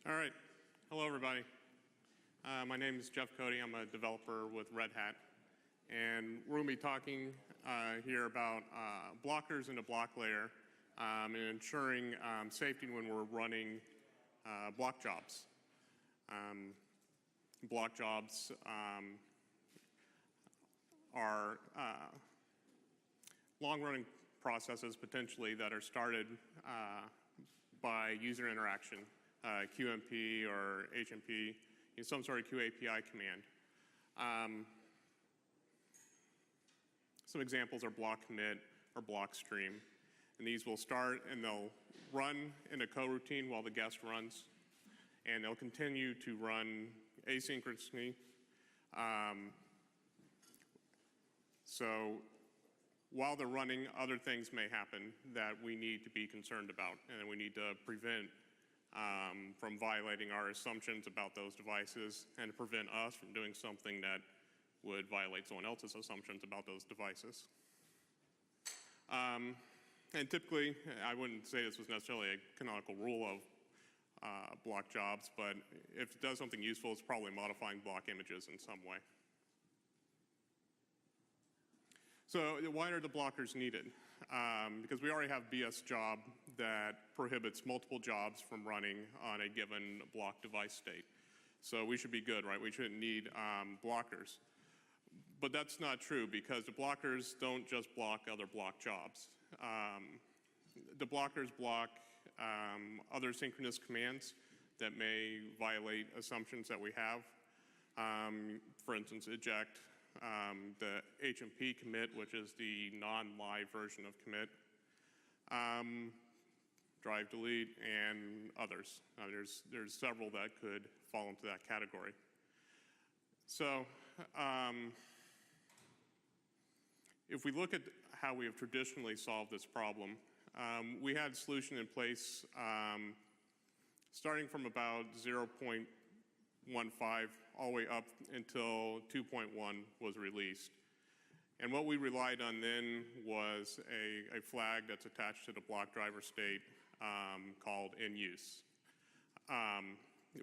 All right. Hello, everybody. My name is Jeff Cody. I'm a developer with Red Hat. And we're going to be talking here about blockers in the block layer and ensuring safety when we're running block jobs. Block jobs are long-running processes potentially that are started by user interaction, QMP or HMP, some sort of QAPI command. Some examples are block commit or block stream. And these will start and they'll run in a coroutine while the guest runs. And they'll continue to run asynchronously. So while they're running, other things may happen that we need to be concerned about and we need to prevent from violating our assumptions about those devices and to prevent us from doing something that would violate someone else's assumptions about those devices. And typically, I wouldn't say this was necessarily a canonical rule of block jobs, but if it does something useful, it's probably modifying block images in some way. So why are the blockers needed? Because we already have BS job that prohibits multiple jobs from running on a given block device state. So we should be good, right? We shouldn't need blockers. But that's not true because the blockers don't just block other block jobs. The blockers block other synchronous commands that may violate assumptions that we have. For instance, eject, the HMP commit, which is the non-live version of commit, drive delete, and others. There's several that could fall into that category. So if we look at how we have traditionally solved this problem, we had a solution in place starting from about 0.15 all the way up until 2.1 was released. And what we relied on then was a flag that's attached to the block driver state called in use,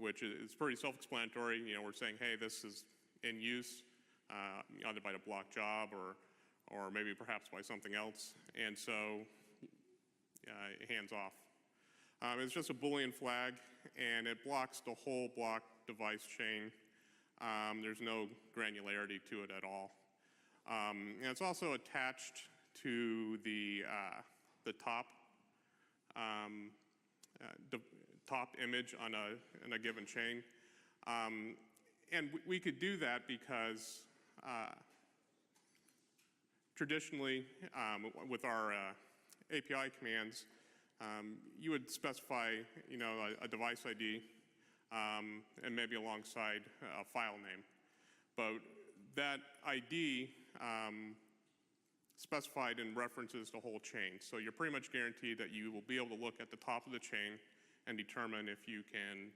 which is pretty self-explanatory. You know, we're saying, hey, this is in use, either by the block job or maybe perhaps by something else. And so hands off. It's just a Boolean flag, and it blocks the whole block device chain. There's no granularity to it at all. And it's also attached to the top top image on a given chain. And we could do that because traditionally, with our API commands, you would specify, a device ID and maybe alongside a file name. But that ID specified in references the whole chain. So you're pretty much guaranteed that you will be able to look at the top of the chain and determine if you can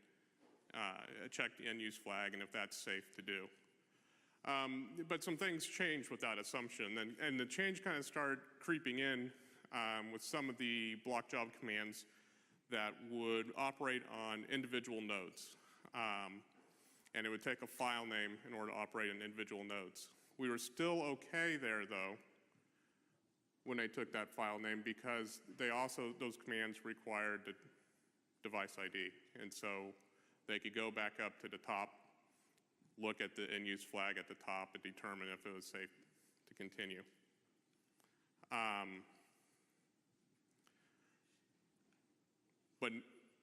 check the end-use flag and if that's safe to do. But some things changed with that assumption, and the change kind of started creeping in with some of the block job commands that would operate on individual nodes. And it would take a file name in order to operate on individual nodes. We were still okay there, though, when they took that file name because those commands required the device ID. And so they could go back up to the top, look at the in-use flag at the top, and determine if it was safe to continue. But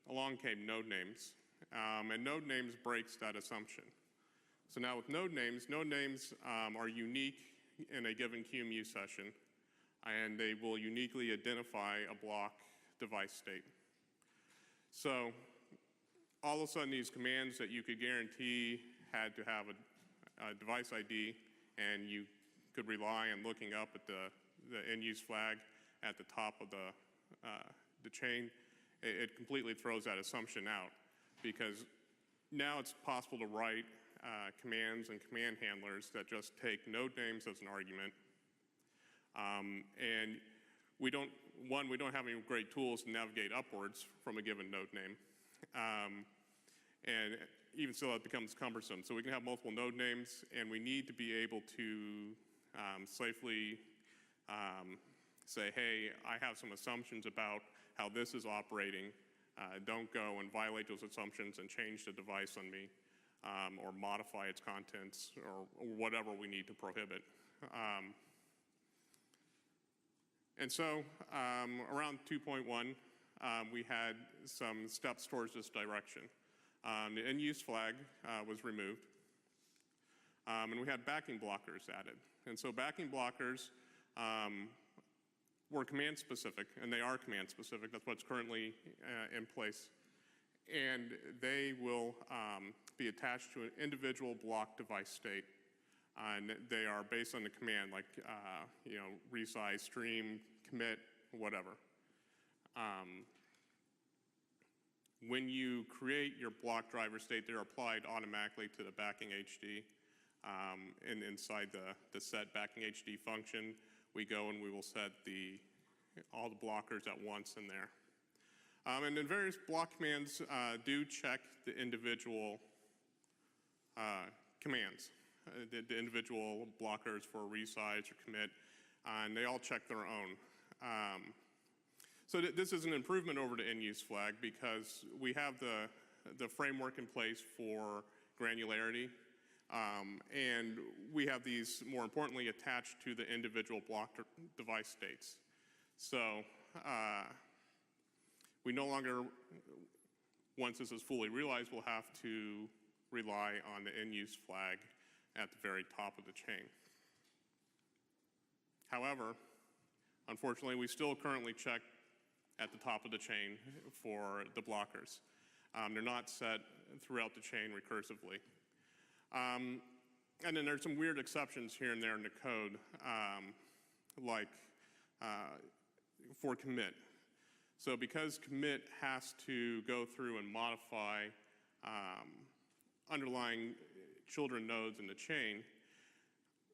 along came node names, and node names breaks that assumption. So now with node names are unique in a given QEMU session, and they will uniquely identify a block device state. So all of a sudden, these commands that you could guarantee had to have a device ID, and you could rely on looking up at the in-use flag at the top of the chain, it completely throws that assumption out because now it's possible to write commands and command handlers that just take node names as an argument. And we don't have any great tools to navigate upwards from a given node name. And even still, it becomes cumbersome. So we can have multiple node names, and we need to be able to safely say, hey, I have some assumptions about how this is operating. Don't go and violate those assumptions and change the device on me, or modify its contents, or whatever we need to prohibit. And so around 2.1, we had some steps towards this direction. The in-use flag was removed, and we had backing blockers added. And so backing blockers were command specific, and they are command specific. That's what's currently in place. And they will be attached to an individual block device state. And they are based on the command, like resize, stream, commit, whatever. When you create your block driver state, they're applied automatically to the backing HD. And inside the set backing HD function, we go and we will set all the blockers at once in there. And then various block commands do check the individual commands, the individual blockers for resize or commit, and they all check their own. So this is an improvement over the in-use flag because we have the framework in place for granularity, and we have these, more importantly, attached to the individual block device states. So we no longer, once this is fully realized, we'll have to rely on the in-use flag at the very top of the chain. However, unfortunately, we still currently check at the top of the chain for the blockers. They're not set throughout the chain recursively. And then there's some weird exceptions here and there in the code, like for commit. So because commit has to go through and modify underlying children nodes in the chain,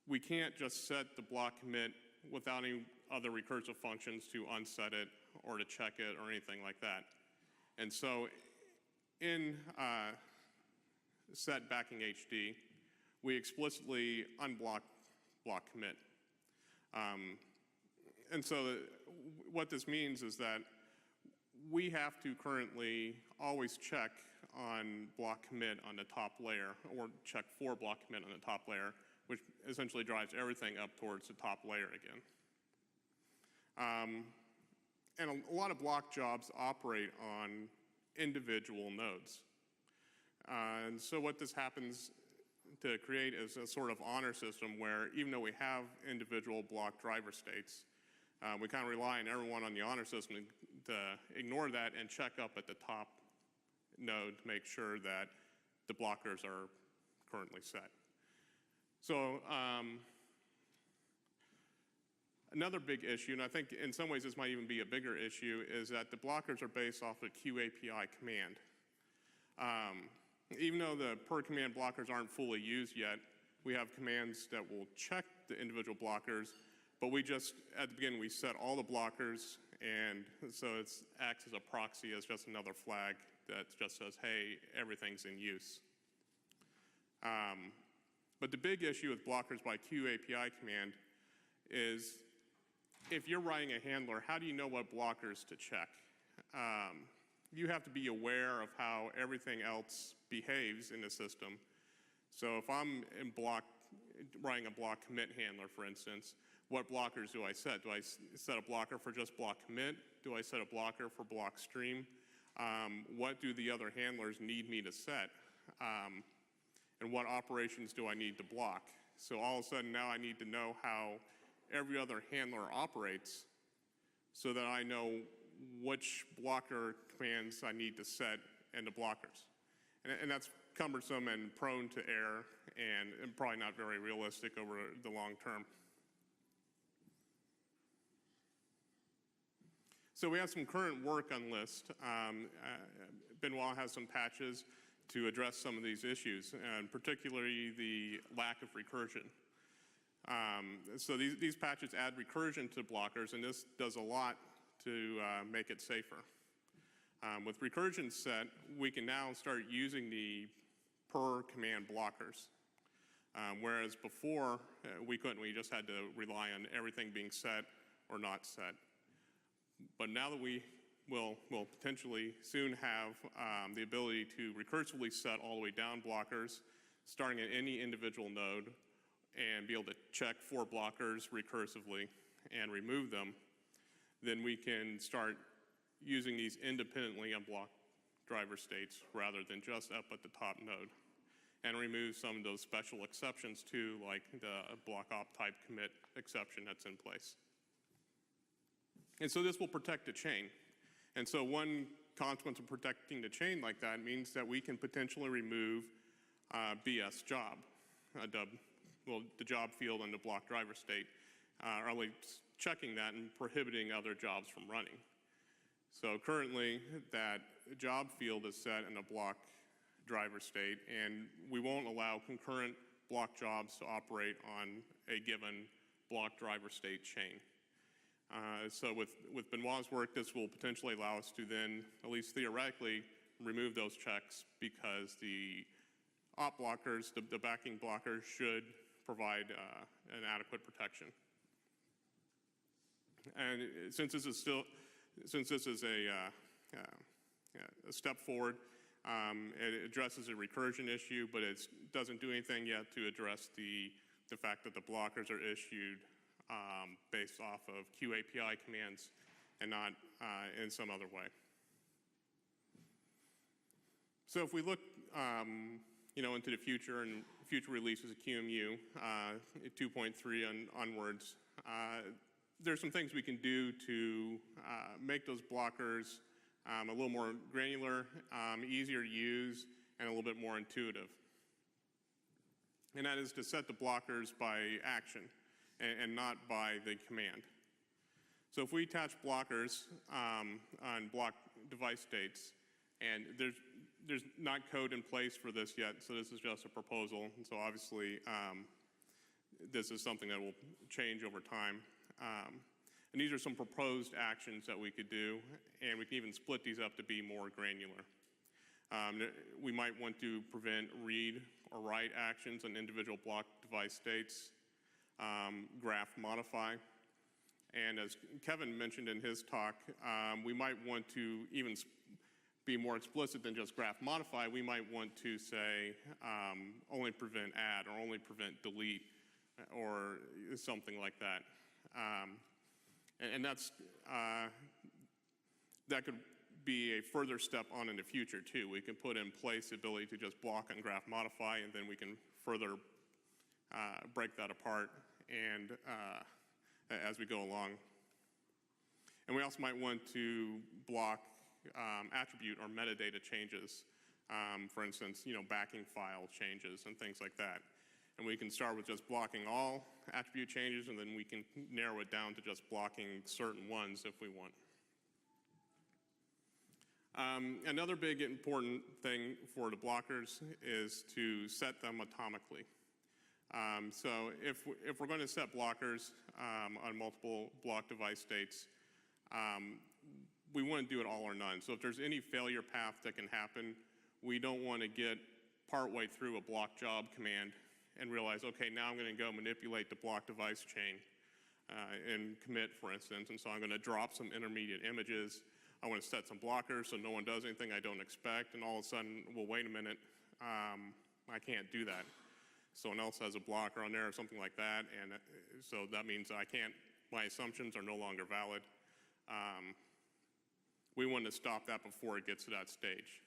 we can't just set the block commit without any other recursive functions to unset it or to check it or anything like that. And so in set backing HD, we explicitly unblock block commit. And so what this means is that we have to currently always check on block commit on the top layer, or check for block commit on the top layer, which essentially drives everything up towards the top layer again. And a lot of block jobs operate on individual nodes. And so what this happens to create is a sort of honor system where even though we have individual block driver states, we kind of rely on everyone on the honor system to ignore that and check up at the top node to make sure that the blockers are currently set. So another big issue, and I think in some ways this might even be a bigger issue, is that the blockers are based off a QAPI command. Even though the per command blockers aren't fully used yet, we have commands that will check the individual blockers, but we just, at the beginning, we set all the blockers, and so it acts as a proxy, as just another flag that just says, hey, everything's in use. But the big issue with blockers by QAPI command is if you're writing a handler, how do you know what blockers to check? You have to be aware of how everything else behaves in the system. So if I'm writing a block commit handler, for instance, what blockers do I set? Do I set a blocker for just block commit? Do I set a blocker for block stream? What do the other handlers need me to set? And what operations do I need to block? So all of a sudden now I need to know how every other handler operates so that I know which blocker commands I need to set and the blockers. And that's cumbersome and prone to error and probably not very realistic over the long term. So we have some current work on list. Benoit has some patches to address some of these issues, and particularly the lack of recursion. So these patches add recursion to blockers, and this does a lot to make it safer. With recursion set, we can now start using the per command blockers. Whereas before, we couldn't. We just had to rely on everything being set or not set. But now that we will potentially soon have the ability to recursively set all the way down blockers, starting at any individual node, and be able to check for blockers recursively and remove them, then we can start using these independently on block driver states rather than just up at the top node, and remove some of those special exceptions too, like the block op type commit exception that's in place. And so this will protect the chain. And so one consequence of protecting the chain like that means that we can potentially remove BS job, the job field and the block driver state, only checking that and prohibiting other jobs from running. So currently, that job field is set in a block driver state, and we won't allow concurrent block jobs to operate on a given block driver state chain. So with Benoit's work, this will potentially allow us to then, at least theoretically, remove those checks, because the op blockers, the backing blockers, should provide an adequate protection. And since this is a step forward, it addresses a recursion issue, but it doesn't do anything yet to address the fact that the blockers are issued based off of QAPI commands and not in some other way. So if we look into the future and future releases of QEMU 2.3 onwards, there's some things we can do to make those blockers a little more granular, easier to use, and a little bit more intuitive. And that is to set the blockers by action and not by the command. So if we attach blockers on block device states, and there's not code in place for this yet, so this is just a proposal. And so obviously, this is something that will change over time. And these are some proposed actions that we could do, and we can even split these up to be more granular. We might want to prevent read or write actions on individual block device states, graph modify, and as Kevin mentioned in his talk, we might want to even be more explicit than just graph modify. We might want to say only prevent add or only prevent delete or something like that. And that could be a further step on in the future too. We can put in place the ability to just block and graph modify, and then we can further break that apart and as we go along. And we also might want to block attribute or metadata changes. For instance, backing file changes and things like that. And we can start with just blocking all attribute changes, and then we can narrow it down to just blocking certain ones if we want. Another big important thing for the blockers is to set them atomically. So if we're going to set blockers on multiple block device states, we want to do it all or none. So if there's any failure path that can happen, we don't want to get partway through a block job command and realize, okay, now I'm going to go manipulate the block device chain in commit, for instance, and so I'm going to drop some intermediate images. I want to set some blockers so no one does anything I don't expect, and all of a sudden, well, wait a minute, I can't do that. Someone else has a blocker on there or something like that, and so that means my assumptions are no longer valid. We want to stop that before it gets to that stage.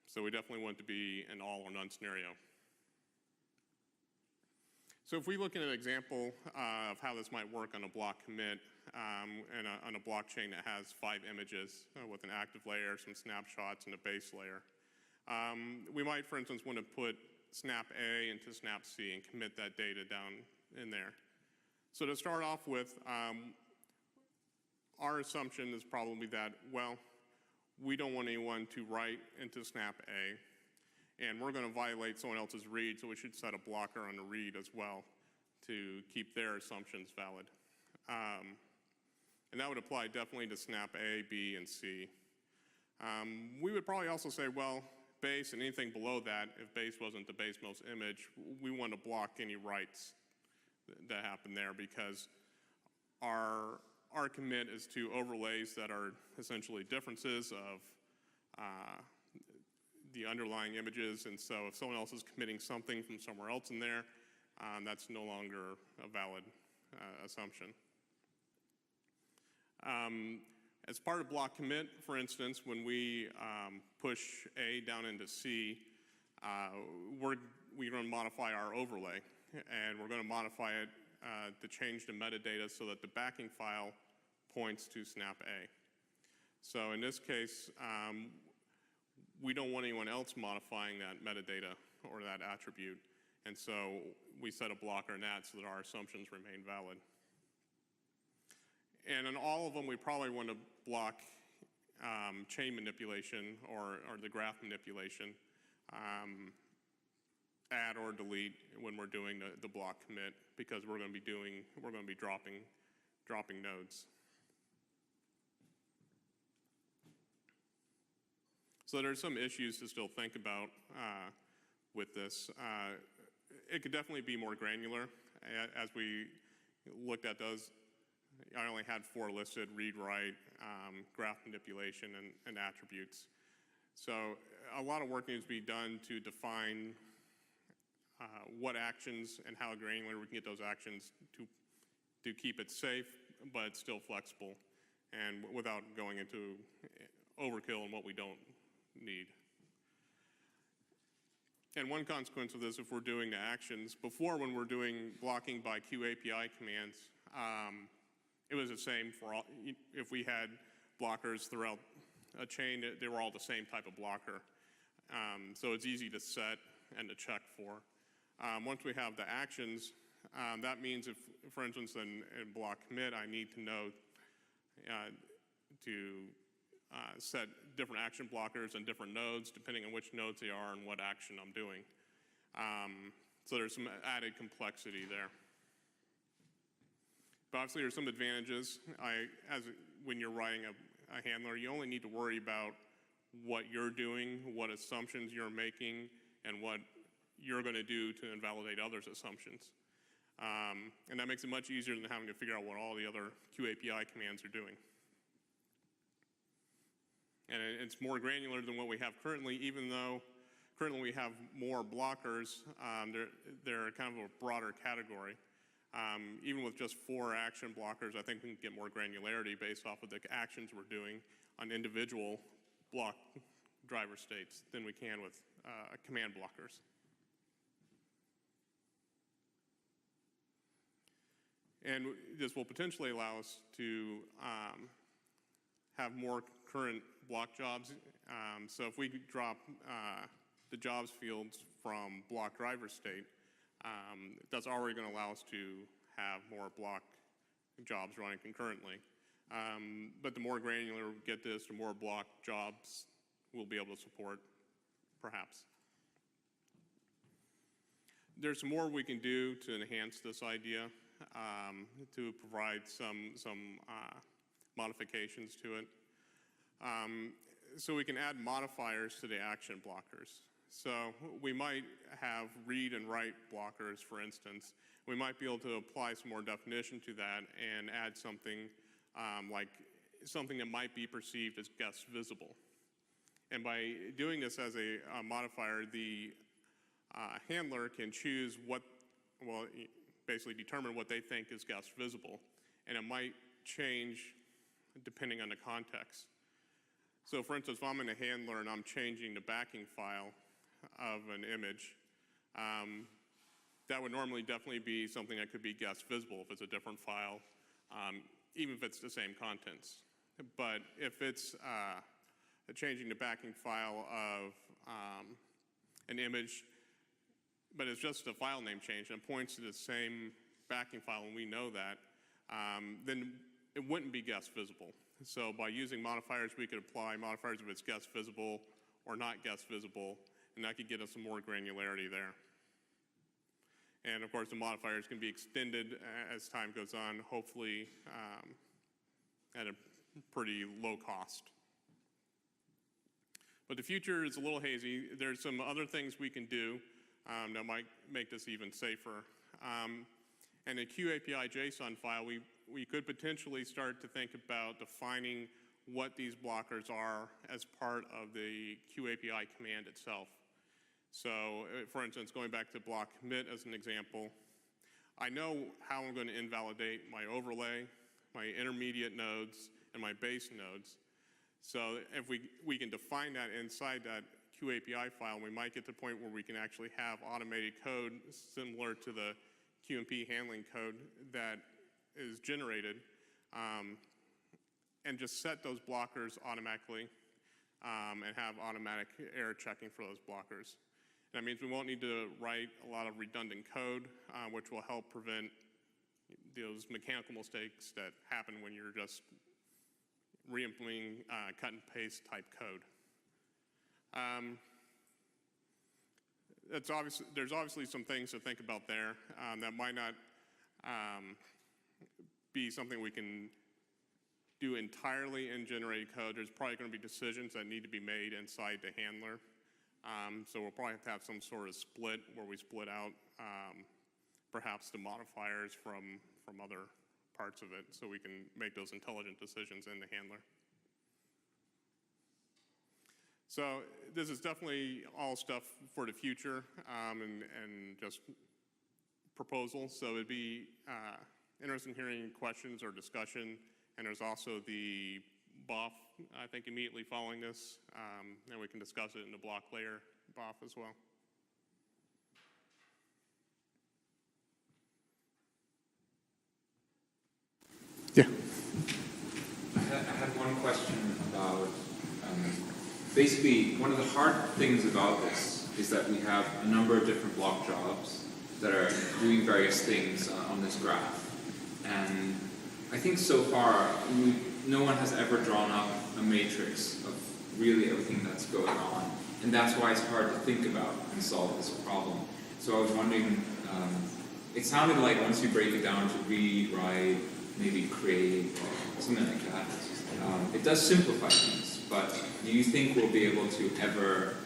So we definitely want to be an all or none scenario. So if we look at an example of how this might work on a block commit and on a blockchain that has 5 images with an active layer, some snapshots, and a base layer, we might, for instance, want to put snap A into snap C and commit that data down in there. So to start off with, our assumption is probably that, well, we don't want anyone to write into snap A, and we're going to violate someone else's read, so we should set a blocker on the read as well to keep their assumptions valid. And that would apply definitely to snap A, B, and C. We would probably also say, well, base and anything below that, if base wasn't the basemost image, we want to block any writes that happen there, because our commit is to overlays that are essentially differences of the underlying images. And so if someone else is committing something from somewhere else in there, that's no longer a valid assumption. As part of block commit, for instance, when we push A down into C, we're going to modify our overlay, and we're going to modify it to change the metadata so that the backing file points to snap A. So in this case, we don't want anyone else modifying that metadata or that attribute, and so we set a blocker in that so that our assumptions remain valid. And in all of them, we probably want to block chain manipulation or the graph manipulation, add or delete when we're doing the block commit, because we're going to be dropping nodes. So there's some issues to still think about with this. It could definitely be more granular. As we looked at those, I only had 4 listed: read, write, graph manipulation, and attributes. So a lot of work needs to be done to define what actions and how granular we can get those actions to keep it safe, but still flexible, and without going into overkill and what we don't need. And one consequence of this, if we're doing the actions, before when we're doing blocking by QAPI commands, it was the same for all. If we had blockers throughout a chain, they were all the same type of blocker. So it's easy to set and to check for. Once we have the actions, that means if, for instance, in block commit, I need to know to set different action blockers and different nodes, depending on which nodes they are and what action I'm doing. So there's some added complexity there. But obviously there's some advantages. When you're writing a handler, you only need to worry about what you're doing, what assumptions you're making, and what you're going to do to invalidate others' assumptions. And that makes it much easier than having to figure out what all the other QAPI commands are doing. And it's more granular than what we have currently, even though currently we have more blockers. They're kind of a broader category. Even with just 4 action blockers, I think we can get more granularity based off of the actions we're doing on individual block driver states than we can with command blockers. And this will potentially allow us to have more current block jobs. So if we drop the jobs fields from block driver state, that's already going to allow us to have more block jobs running concurrently. But the more granular we get this, the more block jobs we'll be able to support, perhaps. There's some more we can do to enhance this idea, to provide some modifications to it. So we can add modifiers to the action blockers. So we might have read and write blockers, for instance. We might be able to apply some more definition to that and add something like something that might be perceived as guest visible. And by doing this as a modifier, the handler can choose basically determine what they think is guest visible. And it might change depending on the context. So for instance, if I'm in a handler and I'm changing the backing file of an image, that would normally definitely be something that could be guest visible if it's a different file, even if it's the same contents. But if it's changing the backing file of an image, but it's just a file name change and points to the same backing file, and we know that, then it wouldn't be guest visible. So by using modifiers, we could apply modifiers if it's guest visible or not guest visible, and that could get us some more granularity there. And of course, the modifiers can be extended as time goes on, hopefully at a pretty low cost. But the future is a little hazy. There's some other things we can do that might make this even safer. And a QAPI JSON file, we could potentially start to think about defining what these blockers are as part of the QAPI command itself. So, for instance, going back to block commit as an example, I know how I'm going to invalidate my overlay, my intermediate nodes, and my base nodes. So if we can define that inside that QAPI file, we might get to the point where we can actually have automated code similar to the QMP handling code that is generated, and just set those blockers automatically and have automatic error checking for those blockers. That means we won't need to write a lot of redundant code, which will help prevent those mechanical mistakes that happen when you're just re-implementing cut and paste type code. There's obviously some things to think about there that might not be something we can do entirely in generated code. There's probably going to be decisions that need to be made inside the handler. So we'll probably have to have some sort of split where we split out perhaps the modifiers from other parts of it so we can make those intelligent decisions in the handler. So this is definitely all stuff for the future and just proposals. So it'd be interesting hearing questions or discussion. And there's also the BOF, I think, immediately following this. And we can discuss it in the block layer BOF as well. Yeah. I had one question about, basically, one of the hard things about this is that we have a number of different block jobs that are doing various things on this graph. And I think so far, no one has ever drawn up a matrix of really everything that's going on. And that's why it's hard to think about and solve this problem. So I was wondering, it sounded like once you break it down to read, write, maybe create, something like that, it does simplify things. But do you think we'll be able to ever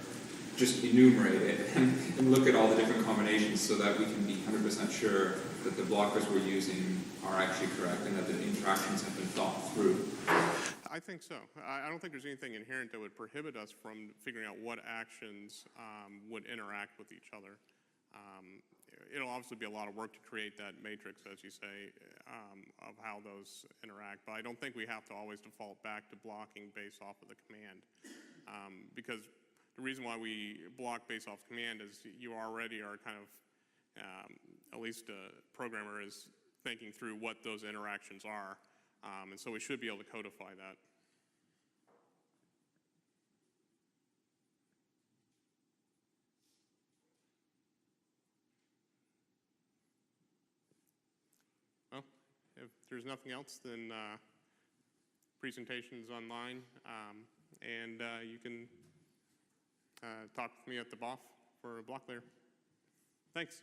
just enumerate it and look at all the different combinations so that we can be 100% sure that the blockers we're using are actually correct and that the interactions have been thought through? I think so. I don't think there's anything inherent that would prohibit us from figuring out what actions would interact with each other. It'll obviously be a lot of work to create that matrix, as you say, of how those interact. But I don't think we have to always default back to blocking based off of the command. Because the reason why we block based off command is you already are kind of, at least a programmer is thinking through what those interactions are. And so we should be able to codify that. Well, if there's nothing else, then presentation's online, and you can talk with me at the BOF for a block layer. Thanks.